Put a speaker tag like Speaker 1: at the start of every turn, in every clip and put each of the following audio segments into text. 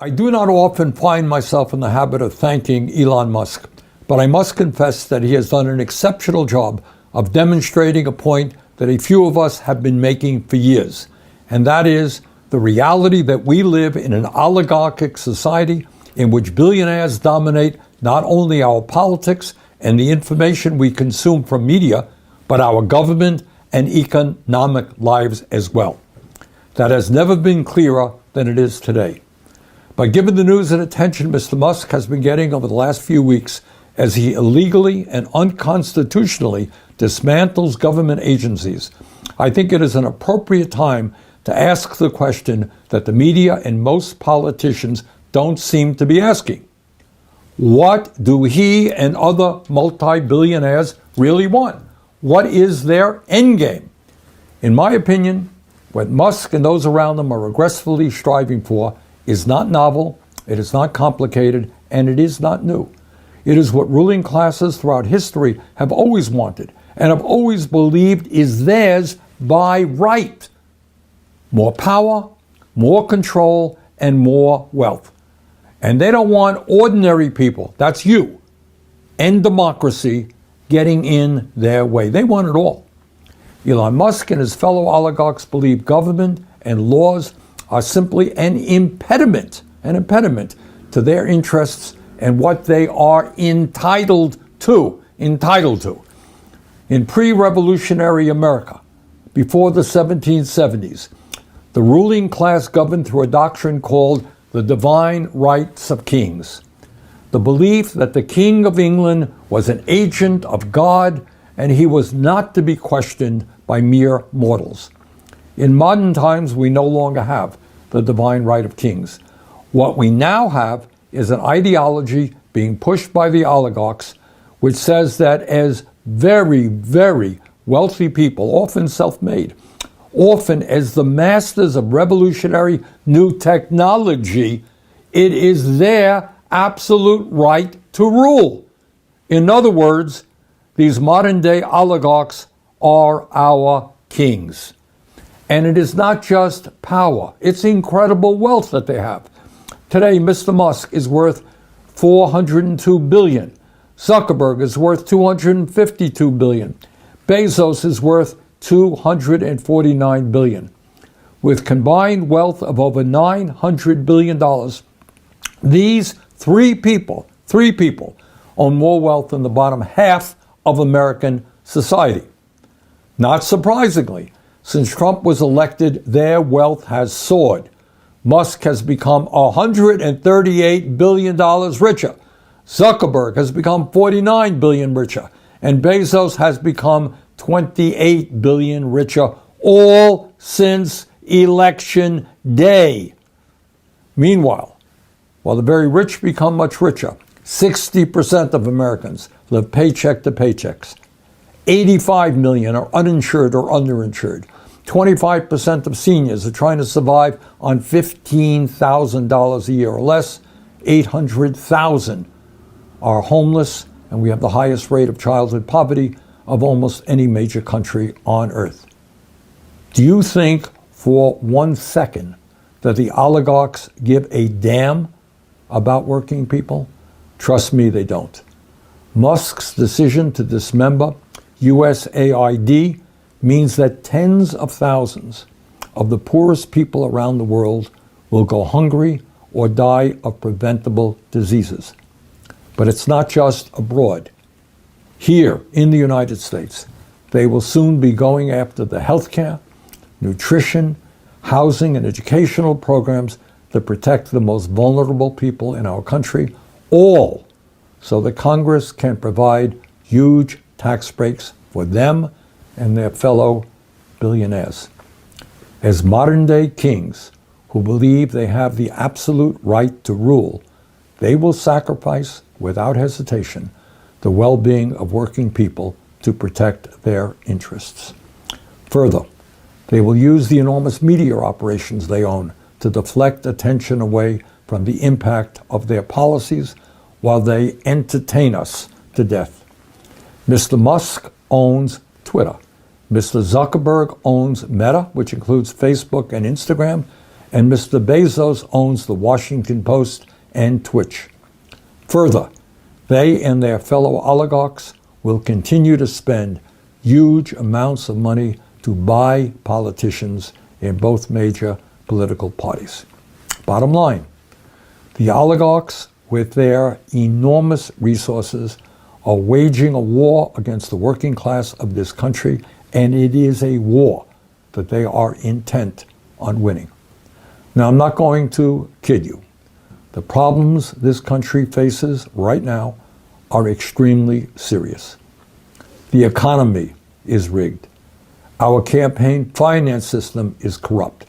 Speaker 1: I do not often find myself in the habit of thanking Elon Musk, but I must confess that he has done an exceptional job of demonstrating a point that a few of us have been making for years, and that is the reality that we live in an oligarchic society in which billionaires dominate not only our politics and the information we consume from media, but our government and economic lives as well. That has never been clearer than it is today. But given the news and attention Mr. Musk has been getting over the last few weeks as he illegally and unconstitutionally dismantles government agencies, I think it is an appropriate time to ask the question that the media and most politicians don't seem to be asking. What do he and other multi-billionaires really want? What is their endgame? In my opinion, what Musk and those around him are aggressively striving for is not novel, it is not complicated, and it is not new. It is what ruling classes throughout history have always wanted and have always believed is theirs by right. More power, more control, and more wealth. And they don't want ordinary people, that's you, and democracy getting in their way. They want it all. Elon Musk and his fellow oligarchs believe government and laws are simply an impediment to their interests and what they are entitled to. In pre-revolutionary America, before the 1770s, the ruling class governed through a doctrine called the divine rights of kings. The belief that the King of England was an agent of God and he was not to be questioned by mere mortals. In modern times, we no longer have the divine right of kings. What we now have is an ideology being pushed by the oligarchs, which says that as very, very wealthy people, often self-made, often as the masters of revolutionary new technology, it is their absolute right to rule. In other words, these modern-day oligarchs are our kings. And it is not just power, it's incredible wealth that they have. Today, Mr. Musk is worth $402 billion. Zuckerberg is worth $252 billion. Bezos is worth $249 billion. With combined wealth of over $900 billion, these three people own more wealth than the bottom half of American society. Not surprisingly, since Trump was elected, their wealth has soared. Musk has become $138 billion richer. Zuckerberg has become $49 billion richer. And Bezos has become $28 billion richer, all since Election Day. Meanwhile, while the very rich become much richer, 60% of Americans live paycheck to paychecks. 85 million are uninsured or underinsured. 25% of seniors are trying to survive on $15,000 a year or less. 800,000 are homeless, and we have the highest rate of childhood poverty of almost any major country on earth. Do you think for 1 second that the oligarchs give a damn about working people? Trust me, they don't. Musk's decision to dismember USAID means that tens of thousands of the poorest people around the world will go hungry or die of preventable diseases. But it's not just abroad. Here in the United States, they will soon be going after the healthcare, nutrition, housing, and educational programs that protect the most vulnerable people in our country, all so that Congress can provide huge tax breaks for them and their fellow billionaires. As modern-day kings who believe they have the absolute right to rule, they will sacrifice, without hesitation, the well-being of working people to protect their interests. Further, they will use the enormous media operations they own to deflect attention away from the impact of their policies while they entertain us to death. Mr. Musk owns Twitter. Mr. Zuckerberg owns Meta, which includes Facebook and Instagram. and Mr. Bezos owns the Washington Post and Twitch. Further, they and their fellow oligarchs will continue to spend huge amounts of money to buy politicians in both major political parties. Bottom line, the oligarchs, with their enormous resources, are waging a war against the working class of this country, and it is a war that they are intent on winning. Now, I'm not going to kid you. The problems this country faces right now are extremely serious. The economy is rigged. Our campaign finance system is corrupt.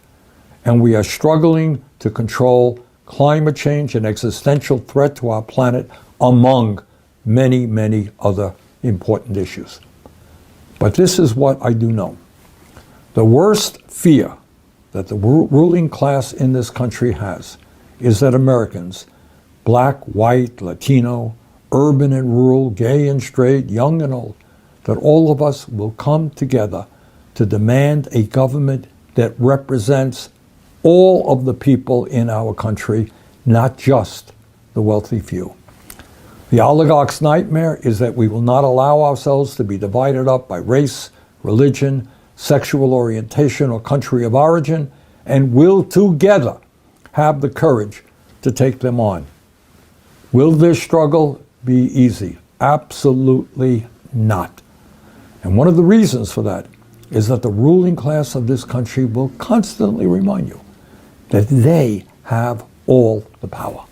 Speaker 1: And we are struggling to control climate change, an existential threat to our planet, among many, many other important issues. But this is what I do know. The worst fear that the ruling class in this country has is that Americans, black, white, Latino, urban and rural, gay and straight, young and old, that all of us will come together to demand a government that represents all of the people in our country, not just the wealthy few. The oligarch's nightmare is that we will not allow ourselves to be divided up by race, religion, sexual orientation, or country of origin, and will together have the courage to take them on. Will this struggle be easy? Absolutely not. And one of the reasons for that is that the ruling class of this country will constantly remind you that they have all the power.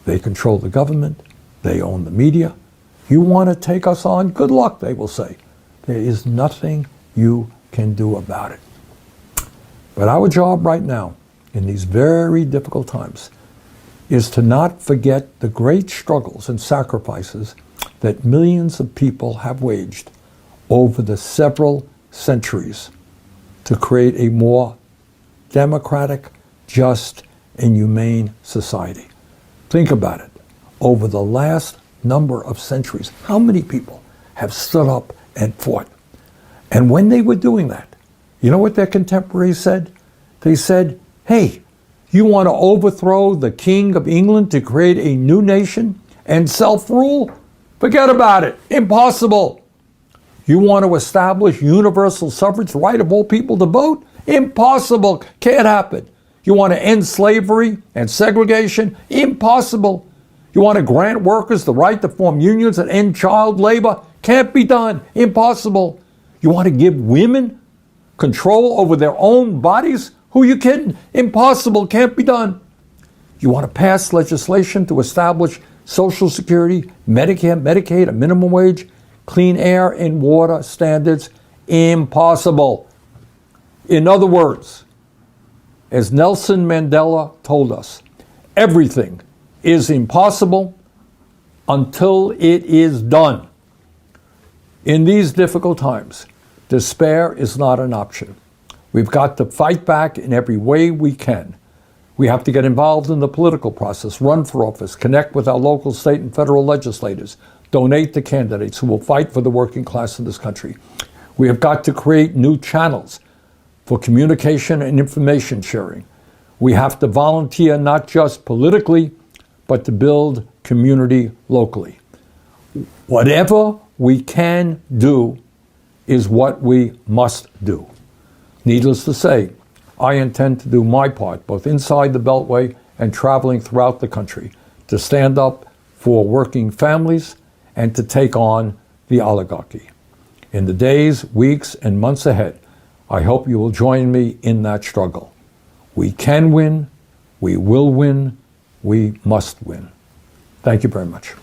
Speaker 1: They control the government. They own the media. You want to take us on? Good luck, they will say. There is nothing you can do about it. But our job right now, in these very difficult times, is to not forget the great struggles and sacrifices that millions of people have waged over the several centuries to create a more democratic, just, and humane society. Think about it. Over the last number of centuries, how many people have stood up and fought? And when they were doing that, you know what their contemporaries said? They said, hey, you want to overthrow the King of England to create a new nation and self-rule? Forget about it. Impossible. You want to establish universal suffrage, the right of all people to vote? Impossible. Can't happen. You want to end slavery and segregation? Impossible. You want to grant workers the right to form unions and end child labor? Can't be done. Impossible. You want to give women control over their own bodies? Who are you kidding? Impossible. Can't be done. You want to pass legislation to establish Social Security, Medicare, Medicaid, a minimum wage, clean air and water standards? Impossible. In other words, as Nelson Mandela told us, everything is impossible until it is done. In these difficult times, despair is not an option. We've got to fight back in every way we can. We have to get involved in the political process, run for office, connect with our local, state, and federal legislators, donate to candidates who will fight for the working class of this country. We have got to create new channels for communication and information sharing. We have to volunteer not just politically, but to build community locally. Whatever we can do is what we must do. Needless to say, I intend to do my part, both inside the Beltway and traveling throughout the country, to stand up for working families and to take on the oligarchy. In the days, weeks, and months ahead, I hope you will join me in that struggle. We can win, we will win, we must win. Thank you very much.